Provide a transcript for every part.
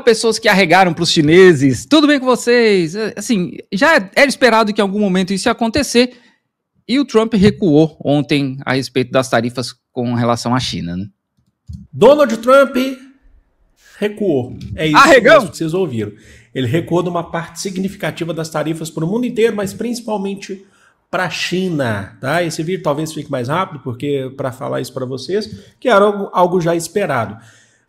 Pessoas que arregaram para os chineses, tudo bem com vocês? Assim, já era esperado que em algum momento isso ia acontecer, e o Trump recuou ontem a respeito das tarifas com relação à China, né? Donald Trump recuou. É isso mesmo que vocês ouviram. Ele recuou de uma parte significativa das tarifas para o mundo inteiro, mas principalmente para a China. Tá? Esse vídeo talvez fique mais rápido, porque para falar isso para vocês, que era algo já esperado.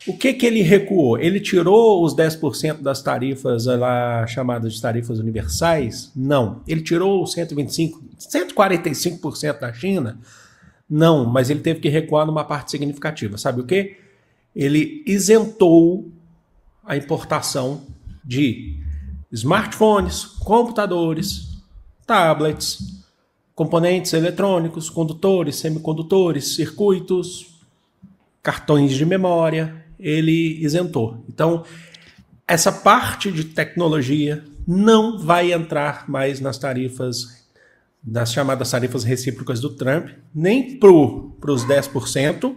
O que ele recuou? Ele tirou os 10% das tarifas lá chamadas de tarifas universais? Não. Ele tirou os 145% da China? Não, mas ele teve que recuar numa parte significativa. Sabe o quê? Ele isentou a importação de smartphones, computadores, tablets, componentes eletrônicos, condutores, semicondutores, circuitos, cartões de memória. Ele isentou. Então, essa parte de tecnologia não vai entrar mais nas tarifas, nas chamadas tarifas recíprocas do Trump, nem para os 10%,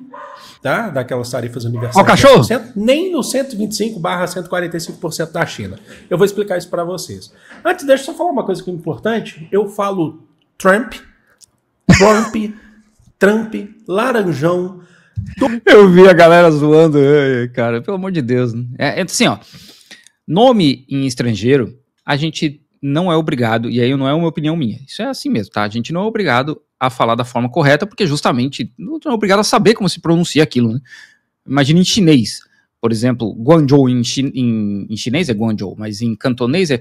tá? Daquelas tarifas universais, 10%, nem no 125/145% da China. Eu vou explicar isso para vocês. Antes, deixa eu só falar uma coisa que é importante. Eu falo Trump, laranjão. Eu vi a galera zoando, cara, pelo amor de Deus. Né? Assim, ó, nome em estrangeiro, a gente não é obrigado, e aí não é uma opinião minha, isso é assim mesmo, tá? A gente não é obrigado a falar da forma correta, porque justamente não é obrigado a saber como se pronuncia aquilo, né? Imagina em chinês, por exemplo, Guangzhou em chinês é Guangzhou, mas em cantonês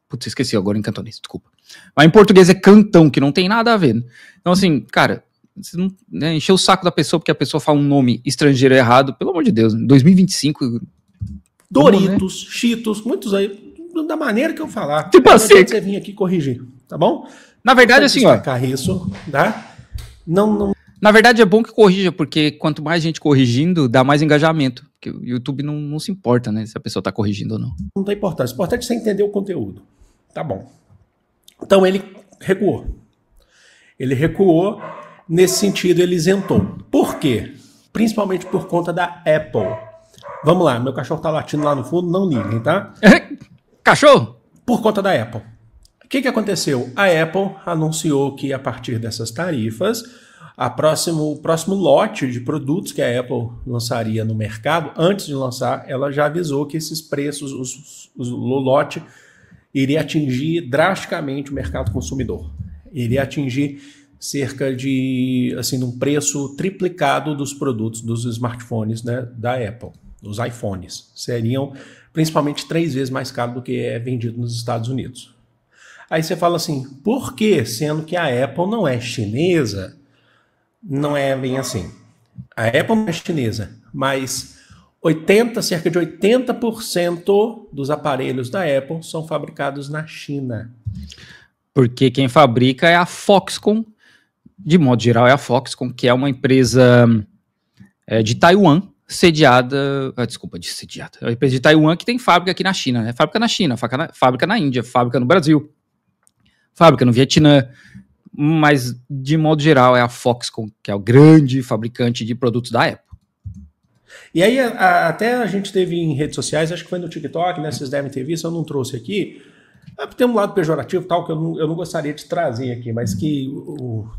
Putz, esqueci agora em cantonês, desculpa. Mas em português é cantão, que não tem nada a ver, né? Então assim, cara... Você não, né, encher o saco da pessoa porque a pessoa fala um nome estrangeiro errado, pelo amor de Deus, em 2025... Doritos, Cheetos, muitos aí, da maneira que eu falar. Tipo assim... Você vir aqui corrigir, tá bom? Na verdade, assim, ó... Isso, tá? Não... Na verdade, é bom que corrija, porque quanto mais gente corrigindo, dá mais engajamento. Porque o YouTube não se importa, né, se a pessoa tá corrigindo ou não. Não tem importância. O importante é você entender o conteúdo. Tá bom. Então, ele recuou. Ele recuou... Nesse sentido, ele isentou. Por quê? Principalmente por conta da Apple. Vamos lá, meu cachorro tá latindo lá no fundo, não liguem, tá? Cachorro? Por conta da Apple. O que aconteceu? A Apple anunciou que a partir dessas tarifas, o próximo lote de produtos que a Apple lançaria no mercado, antes de lançar, ela já avisou que esses preços, o lote, iria atingir drasticamente o mercado consumidor. Iria atingir cerca de, assim, um preço triplicado dos produtos dos smartphones, né, da Apple, os iPhones. Seriam principalmente 3 vezes mais caro do que é vendido nos Estados Unidos. Aí você fala assim, por quê? Sendo que a Apple não é chinesa, não é bem assim. A Apple não é chinesa, mas cerca de 80% dos aparelhos da Apple são fabricados na China. Porque quem fabrica é a Foxconn. De modo geral, é a Foxconn, que é uma empresa de Taiwan, sediada... É uma empresa de Taiwan que tem fábrica aqui na China, né? Fábrica na China, fábrica na Índia, fábrica no Brasil, fábrica no Vietnã, mas, de modo geral, é a Foxconn, que é o grande fabricante de produtos da Apple. E aí, até a gente teve em redes sociais, acho que foi no TikTok, né? Vocês devem ter visto, eu não trouxe aqui... Tem um lado pejorativo tal que eu não gostaria de trazer aqui, mas que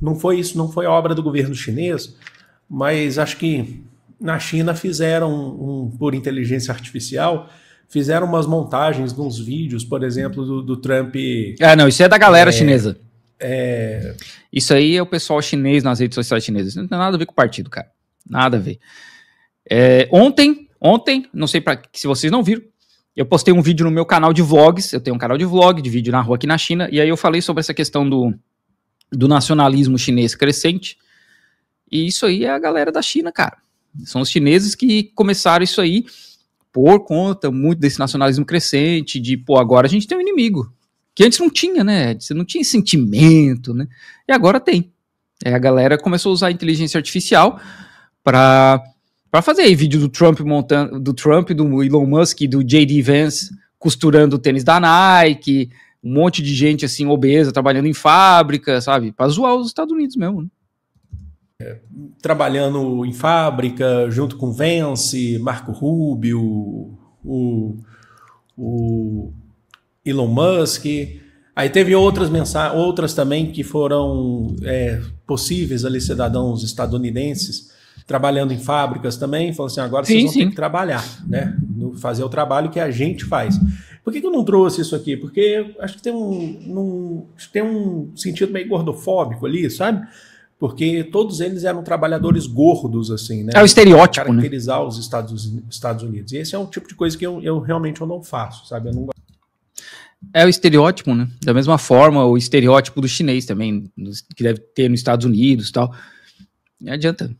não foi isso, não foi obra do governo chinês, mas acho que na China fizeram, por inteligência artificial, fizeram umas montagens de uns vídeos, por exemplo, do Trump... Não, isso é da galera chinesa. Isso aí é o pessoal chinês nas redes sociais chinesas. Não tem nada a ver com o partido, cara. Nada a ver. Ontem, não sei se vocês não viram, eu postei um vídeo no meu canal de vlogs, eu tenho um canal de vlog, de vídeo na rua aqui na China, e aí eu falei sobre essa questão do nacionalismo chinês crescente, e isso aí é a galera da China, cara. São os chineses que começaram isso aí por conta muito desse nacionalismo crescente, de, agora a gente tem um inimigo, que antes não tinha, né? Você não tinha sentimento, né? E agora tem. A galera começou a usar a inteligência artificial para fazer aí vídeo do Trump do Elon Musk, do J.D. Vance costurando o tênis da Nike, um monte de gente assim obesa trabalhando em fábrica, sabe? Para zoar os Estados Unidos mesmo. Né? trabalhando em fábrica, junto com Vance, Marco Rubio, o Elon Musk. Aí teve outras também que foram possíveis ali, cidadãos estadunidenses, trabalhando em fábricas também, falando assim, agora vocês vão ter que trabalhar, né? Fazer o trabalho que a gente faz. Por que eu não trouxe isso aqui? Porque acho que tem um sentido meio gordofóbico ali, sabe? Porque todos eles eram trabalhadores gordos, assim, né? É o estereótipo, caracterizar, né? Os Estados Unidos. E esse é um tipo de coisa que eu realmente não faço, sabe? Eu não gosto. É o estereótipo, né? Da mesma forma, o estereótipo do chinês também, que deve ter nos Estados Unidos e tal. Não adianta.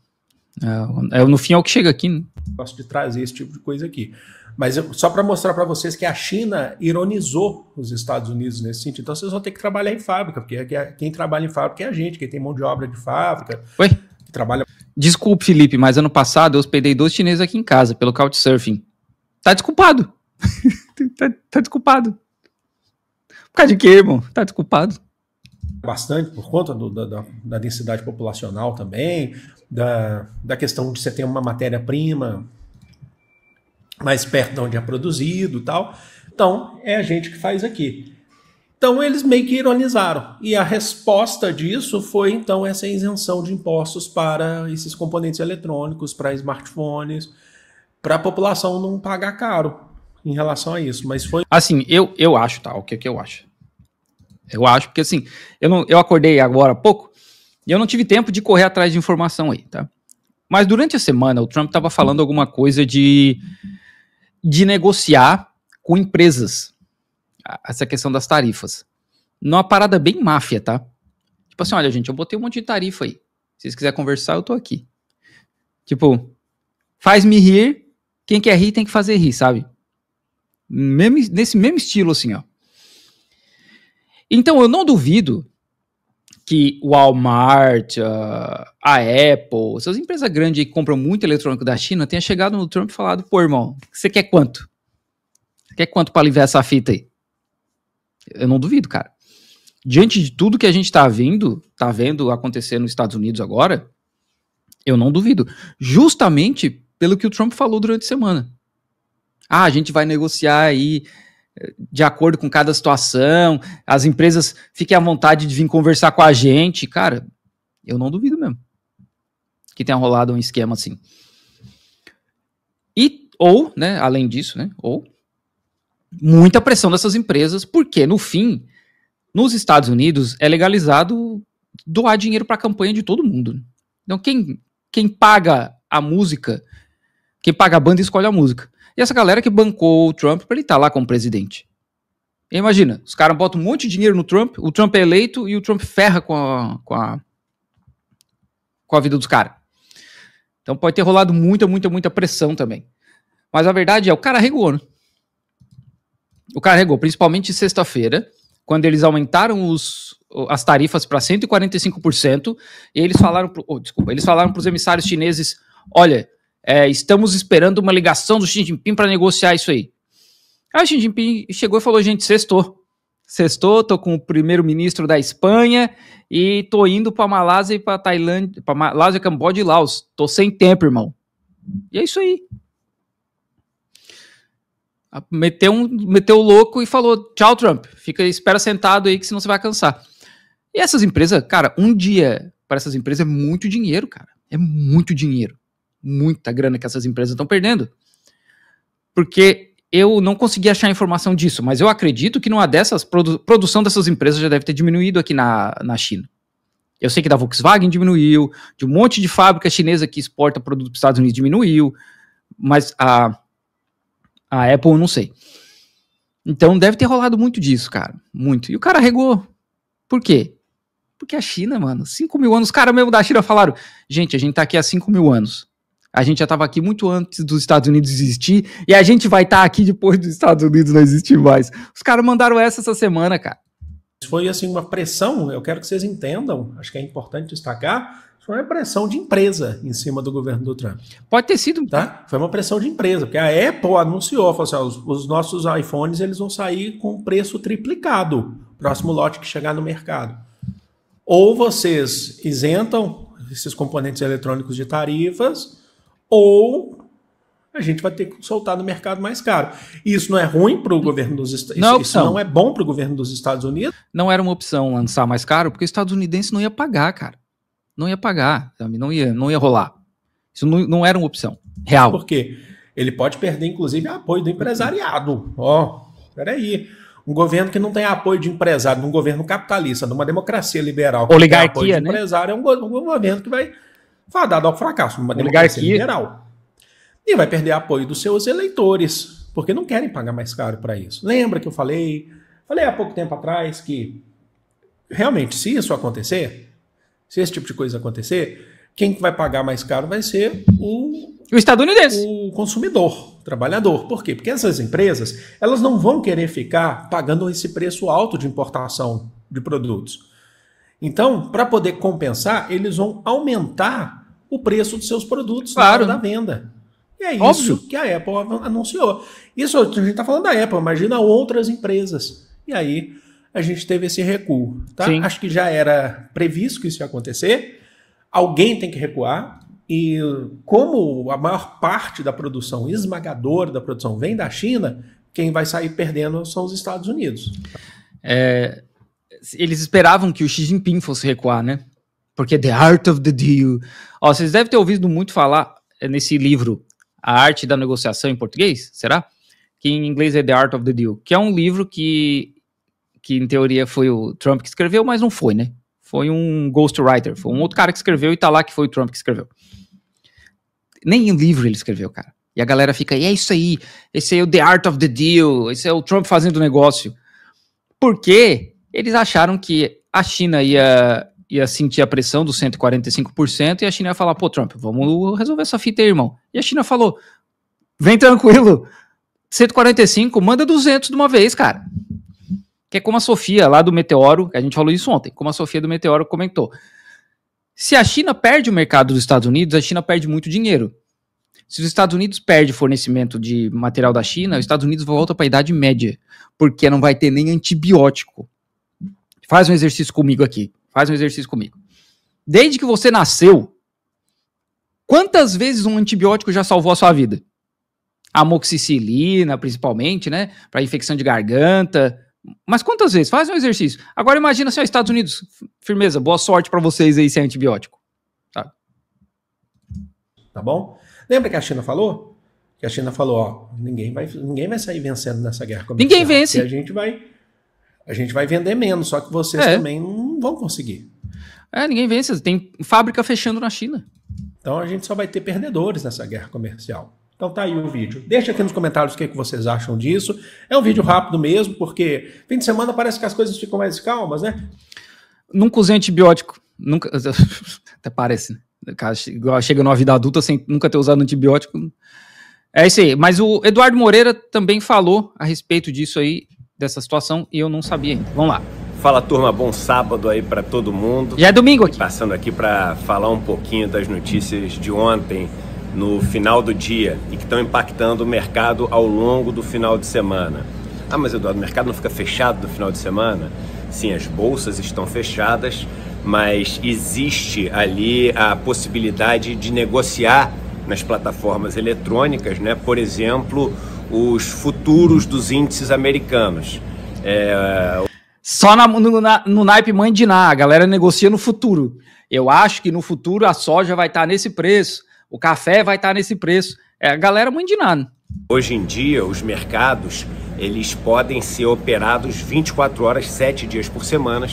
No fim é o que chega aqui, né? Gosto de trazer esse tipo de coisa aqui. Mas só para mostrar para vocês que a China ironizou os Estados Unidos nesse sentido. Então vocês vão ter que trabalhar em fábrica, porque quem trabalha em fábrica é a gente, quem tem mão de obra de fábrica. Oi? Que trabalha... Desculpe, Felipe, mas ano passado eu hospedei 2 chineses aqui em casa pelo Couchsurfing. Tá desculpado. tá desculpado. Por causa de quê, irmão? Tá desculpado. Bastante por conta da densidade populacional também, da questão de você ter uma matéria-prima mais perto de onde é produzido e tal. Então, é a gente que faz aqui. Então, eles meio que ironizaram. E a resposta disso foi, então, essa isenção de impostos para esses componentes eletrônicos, para smartphones, para a população não pagar caro em relação a isso. Mas foi... Assim, eu acho, tá? O que eu acho? Eu acho, porque assim, eu acordei agora há pouco e eu não tive tempo de correr atrás de informação aí, tá? Mas durante a semana, o Trump estava falando alguma coisa de negociar com empresas essa questão das tarifas. Numa parada bem máfia, tá? Tipo assim, olha, gente, eu botei um monte de tarifa aí. Se vocês quiserem conversar, eu tô aqui. Tipo, faz-me rir, quem quer rir tem que fazer rir, sabe? Nesse mesmo estilo, assim, ó. Então, eu não duvido que o Walmart, a Apple, essas empresas grandes que compram muito eletrônico da China, tenha chegado no Trump e falado, pô, irmão, você quer quanto? Você quer quanto para aliviar essa fita aí? Eu não duvido, cara. Diante de tudo que a gente tá vendo acontecer nos Estados Unidos agora, eu não duvido. Justamente pelo que o Trump falou durante a semana. A gente vai negociar aí de acordo com cada situação, as empresas fiquem à vontade de vir conversar com a gente. Cara, eu não duvido mesmo que tenha rolado um esquema assim. Ou, né, além disso, né, ou muita pressão dessas empresas, porque no fim, nos Estados Unidos é legalizado doar dinheiro para a campanha de todo mundo. Então quem paga a música, quem paga a banda escolhe a música. E essa galera que bancou o Trump para ele estar lá como presidente. E imagina, os caras botam um monte de dinheiro no Trump, o Trump é eleito e o Trump ferra com a vida dos caras. Então pode ter rolado muita pressão também. Mas a verdade é, o cara regou, né? O cara regou, principalmente sexta-feira, quando eles aumentaram as tarifas para 145%, e eles falaram para os emissários chineses, olha, estamos esperando uma ligação do Xi Jinping para negociar isso aí. Aí o Xi Jinping chegou e falou, gente, sextou, tô com o primeiro-ministro da Espanha e tô indo para Malásia e para Tailândia, para Malásia, Camboja e Laos. Tô sem tempo, irmão. E é isso aí. Meteu o louco e falou, tchau, Trump, espera sentado aí que senão você vai cansar. E essas empresas, cara, um dia para essas empresas é muito dinheiro, cara. É muito dinheiro. Muita grana que essas empresas estão perdendo. Porque eu não consegui achar informação disso, mas eu acredito que numa dessas, produção dessas empresas já deve ter diminuído aqui na China. Eu sei que da Volkswagen diminuiu, de um monte de fábrica chinesa que exporta produto para os Estados Unidos diminuiu, mas a Apple eu não sei. Então deve ter rolado muito disso, cara. Muito. E o cara regou. Por quê? Porque a China, mano, 5 mil anos, os caras mesmo da China falaram, gente, a gente tá aqui há 5 mil anos. A gente já estava aqui muito antes dos Estados Unidos existir e a gente vai estar aqui depois dos Estados Unidos não existir mais. Os caras mandaram essa semana, cara. Foi assim uma pressão, eu quero que vocês entendam, acho que é importante destacar, foi uma pressão de empresa em cima do governo do Trump. Pode ter sido. Tá? Foi uma pressão de empresa, porque a Apple anunciou, falou assim, os nossos iPhones eles vão sair com preço triplicado, próximo lote que chegar no mercado. Ou vocês isentam, esses componentes eletrônicos de tarifas, ou a gente vai ter que soltar no mercado mais caro. Isso não é ruim para o governo dos Estados Unidos? Isso não é bom para o governo dos Estados Unidos? Não era uma opção lançar mais caro, porque o estadunidense não ia pagar, cara. Não ia pagar, sabe? Não ia rolar. Isso não era uma opção real. Por quê? Ele pode perder, inclusive, apoio do empresariado. Peraí. Um governo que não tem apoio de empresário, num governo capitalista, numa democracia liberal, que oligarquia, tem apoio de empresário, é um governo que vai fadado ao fracasso, numa democracia liberal. E vai perder apoio dos seus eleitores, porque não querem pagar mais caro para isso. Lembra que eu falei há pouco tempo atrás que, realmente, se isso acontecer, se esse tipo de coisa acontecer, quem vai pagar mais caro vai ser o estadunidense. O consumidor, o trabalhador. Por quê? Porque essas empresas, elas não vão querer ficar pagando esse preço alto de importação de produtos. Então, para poder compensar, eles vão aumentar o preço dos seus produtos na hora da venda. E é isso que a Apple anunciou. Isso a gente está falando da Apple, imagina outras empresas. E aí a gente teve esse recuo. Tá? Acho que já era previsto que isso ia acontecer. Alguém tem que recuar. E como a maior parte da produção esmagadora da produção vem da China, quem vai sair perdendo são os Estados Unidos. Eles esperavam que o Xi Jinping fosse recuar, né? Porque The Art of the Deal. Vocês devem ter ouvido muito falar nesse livro, A Arte da Negociação, em português, será? Que em inglês é The Art of the Deal, que é um livro que em teoria foi o Trump que escreveu, mas não foi, né? Foi um ghostwriter, foi um outro cara que escreveu e tá lá que foi o Trump que escreveu. Nem em livro ele escreveu, cara. E a galera fica, e é isso aí, esse aí é o The Art of the Deal, esse é o Trump fazendo negócio. Porque eles acharam que a China ia sentir a pressão dos 145% e a China ia falar, pô, Trump, vamos resolver essa fita aí, irmão. E a China falou, vem tranquilo, 145, manda 200 de uma vez, cara. Que é como a Sofia lá do Meteoro, a gente falou isso ontem, como a Sofia do Meteoro comentou. Se a China perde o mercado dos Estados Unidos, a China perde muito dinheiro. Se os Estados Unidos perdem fornecimento de material da China, os Estados Unidos voltam para a Idade Média, porque não vai ter nem antibiótico. Faz um exercício comigo aqui. Faz um exercício comigo. Desde que você nasceu, quantas vezes um antibiótico já salvou a sua vida? Amoxicilina, principalmente, né? Para infecção de garganta. Mas quantas vezes? Faz um exercício. Agora imagina assim, Estados Unidos, firmeza, boa sorte para vocês aí sem antibiótico. Tá bom? Lembra que a China falou? Que a China falou, ninguém vai sair vencendo nessa guerra comercial. Ninguém vence. A gente vai vender menos, só que vocês também não vão conseguir. Ninguém vence. Tem fábrica fechando na China. Então a gente só vai ter perdedores nessa guerra comercial. Então tá aí o vídeo. Deixa aqui nos comentários o que vocês acham disso. É um vídeo rápido mesmo, porque fim de semana parece que as coisas ficam mais calmas, né? Nunca usei antibiótico. Nunca. Até parece, né? Chega numa vida adulta sem nunca ter usado antibiótico. É isso aí. Mas o Eduardo Moreira também falou a respeito disso aí, dessa situação, e eu não sabia ainda. Vamos lá. Fala, turma, bom sábado aí para todo mundo. Já é domingo aqui. Passando aqui para falar um pouquinho das notícias de ontem, no final do dia, e que estão impactando o mercado ao longo do final de semana. Mas Eduardo, o mercado não fica fechado no final de semana? Sim, as bolsas estão fechadas, mas existe ali a possibilidade de negociar nas plataformas eletrônicas, né? Por exemplo, os futuros dos índices americanos. Só no naipe mãe de Ná, a galera negocia no futuro. Eu acho que no futuro a soja vai estar nesse preço, o café vai estar nesse preço. A galera mãe de Ná. Hoje em dia, os mercados, eles podem ser operados 24 horas, 7 dias por semana,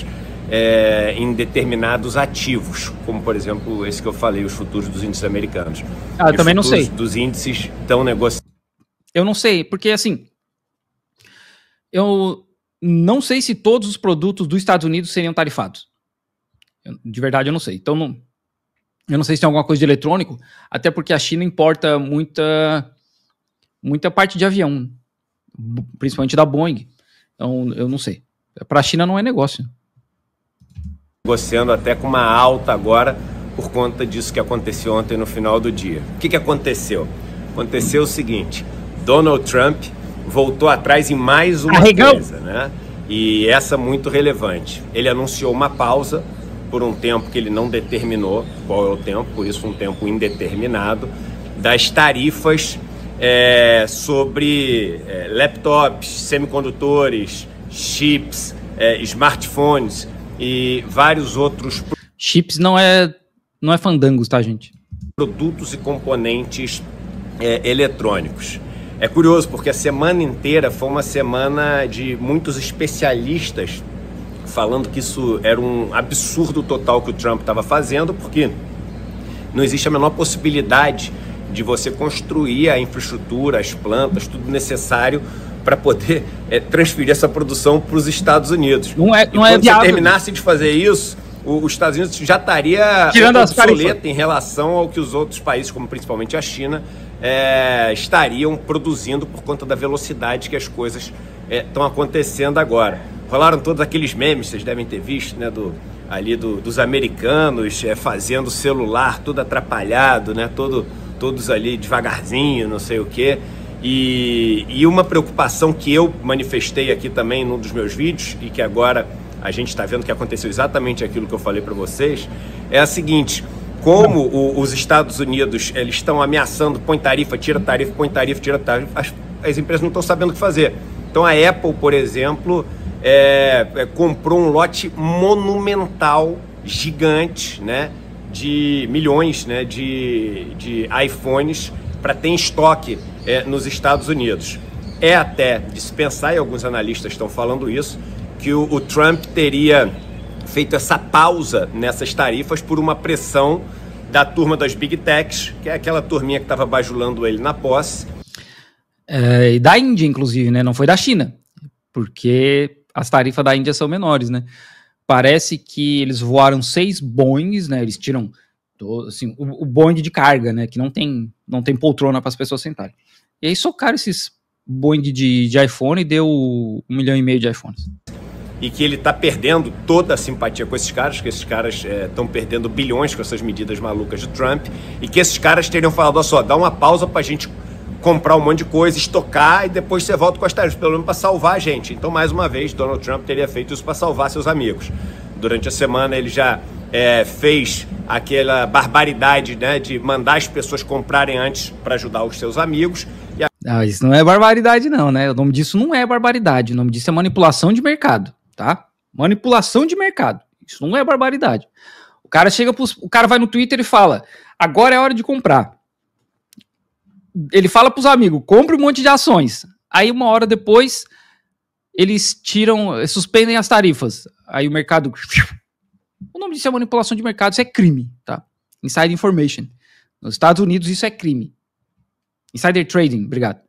em determinados ativos, como por exemplo esse que eu falei, os futuros dos índices americanos. Eu também não sei. Os dos índices estão negociando. Eu não sei, porque assim, eu não sei se todos os produtos dos Estados Unidos seriam tarifados. De verdade eu não sei. Então eu não sei se tem alguma coisa de eletrônico, até porque a China importa muita parte de avião, principalmente da Boeing. Então eu não sei. Para a China não é negócio. Negociando até com uma alta agora por conta disso que aconteceu ontem no final do dia. O que aconteceu? Aconteceu o seguinte, Donald Trump voltou atrás em mais uma coisa, né? E essa muito relevante. Ele anunciou uma pausa por um tempo que ele não determinou qual é o tempo, por isso um tempo indeterminado, das tarifas sobre laptops, semicondutores, chips, smartphones e vários outros... Chips não é fandangos, tá, gente? Produtos e componentes eletrônicos. É curioso, porque a semana inteira foi uma semana de muitos especialistas falando que isso era um absurdo total que o Trump estava fazendo, porque não existe a menor possibilidade de você construir a infraestrutura, as plantas, tudo necessário para poder transferir essa produção para os Estados Unidos. Não é quando viável. você terminasse de fazer isso, os Estados Unidos já estaria obsoleto em relação ao que os outros países, como principalmente a China, estariam produzindo por conta da velocidade que as coisas estão acontecendo agora. Rolaram todos aqueles memes, vocês devem ter visto, né, dos americanos fazendo o celular todo atrapalhado, né, todos ali devagarzinho, não sei o quê. E uma preocupação que eu manifestei aqui também num dos meus vídeos, e que agora a gente está vendo que aconteceu exatamente aquilo que eu falei para vocês, é a seguinte: como os Estados Unidos eles estão ameaçando, põe tarifa, tira tarifa, põe tarifa, tira tarifa, as empresas não estão sabendo o que fazer. Então a Apple, por exemplo, comprou um lote monumental, gigante, né, de milhões, né, de iPhones para ter em estoque nos Estados Unidos. É até de se pensar, e alguns analistas estão falando isso, que o Trump teria feito essa pausa nessas tarifas por uma pressão da turma das Big Techs, que é aquela turminha que estava bajulando ele na posse. E da Índia, inclusive, né? Não foi da China, porque as tarifas da Índia são menores, né? Parece que eles voaram 6 Boeings, né? Eles tiram assim, o Boeing de carga, né? Que não tem poltrona para as pessoas sentarem. E aí socaram esses Boeing de iPhone e deu 1,5 milhão de iPhones. E que ele está perdendo toda a simpatia com esses caras, que esses caras estão perdendo bilhões com essas medidas malucas de Trump, e que esses caras teriam falado: olha só, dá uma pausa para a gente comprar um monte de coisa, estocar, e depois você volta com as tarifas, pelo menos para salvar a gente. Então, mais uma vez, Donald Trump teria feito isso para salvar seus amigos. Durante a semana ele já fez aquela barbaridade, né, de mandar as pessoas comprarem antes para ajudar os seus amigos. Isso não é barbaridade não, né? O nome disso não é barbaridade, o nome disso é manipulação de mercado, tá? Manipulação de mercado. Isso não é barbaridade. O cara vai no Twitter e fala: agora é hora de comprar. Ele fala pros amigos: compre um monte de ações. Aí uma hora depois eles suspendem as tarifas. Aí o mercado... O nome disso é manipulação de mercado, isso é crime, tá? Inside information. Nos Estados Unidos isso é crime. Insider trading, obrigado.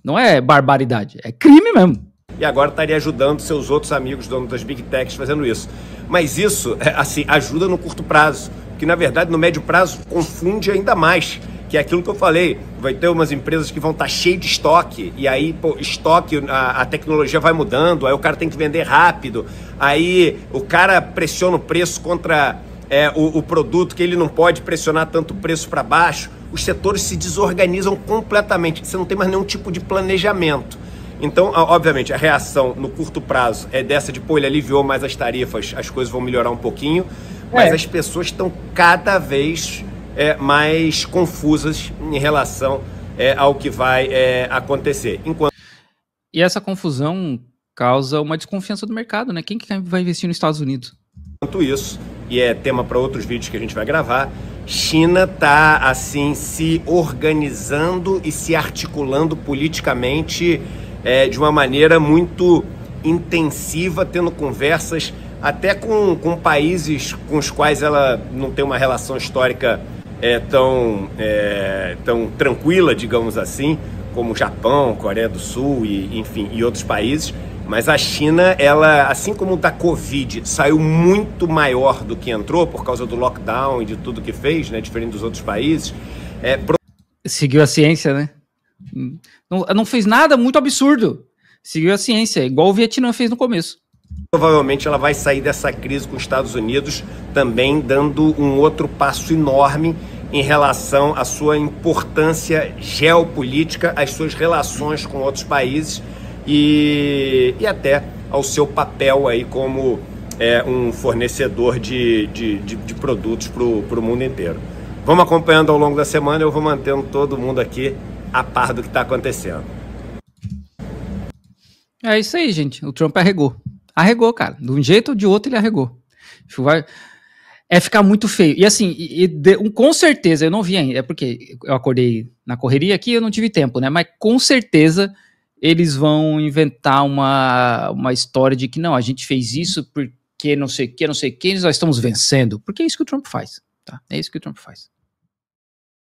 Não é barbaridade, é crime mesmo. E agora estaria ajudando seus outros amigos donos das Big Techs fazendo isso. Mas isso, assim, ajuda no curto prazo, que na verdade no médio prazo confunde ainda mais, que é aquilo que eu falei: vai ter umas empresas que vão estar cheias de estoque, e aí, estoque, a tecnologia vai mudando, aí o cara tem que vender rápido, aí o cara pressiona o preço contra o produto, que ele não pode pressionar tanto o preço para baixo. Os setores se desorganizam completamente, você não tem mais nenhum tipo de planejamento. Então, obviamente, a reação no curto prazo é dessa de, ele aliviou mais as tarifas, as coisas vão melhorar um pouquinho, mas as pessoas estão cada vez mais confusas em relação ao que vai acontecer. E essa confusão causa uma desconfiança do mercado, né? Quem que vai investir nos Estados Unidos? Enquanto isso, e é tema para outros vídeos que a gente vai gravar, China está assim se organizando e se articulando politicamente de uma maneira muito intensiva, tendo conversas até com países com os quais ela não tem uma relação histórica tão tranquila, digamos assim, como o Japão, Coreia do Sul e outros países. Mas a China, ela, assim como da Covid, saiu muito maior do que entrou por causa do lockdown e de tudo que fez, né, diferente dos outros países. Seguiu a ciência, né? Não fez nada muito absurdo. Seguiu a ciência, igual o Vietnã fez no começo. Provavelmente ela vai sair dessa crise com os Estados Unidos também dando um outro passo enorme em relação à sua importância geopolítica, às suas relações com outros países e até ao seu papel aí como um fornecedor de produtos para o mundo inteiro. Vamos acompanhando ao longo da semana, eu vou mantendo todo mundo aqui a par do que está acontecendo. É isso aí, gente. O Trump arregou. Arregou, cara. De um jeito ou de outro ele arregou. É ficar muito feio. E assim, com certeza, eu não vi ainda, é porque eu acordei na correria aqui, eu não tive tempo, né? Mas com certeza eles vão inventar uma história de que não, a gente fez isso porque não sei o que, nós estamos vencendo. Porque é isso que o Trump faz, tá? É isso que o Trump faz.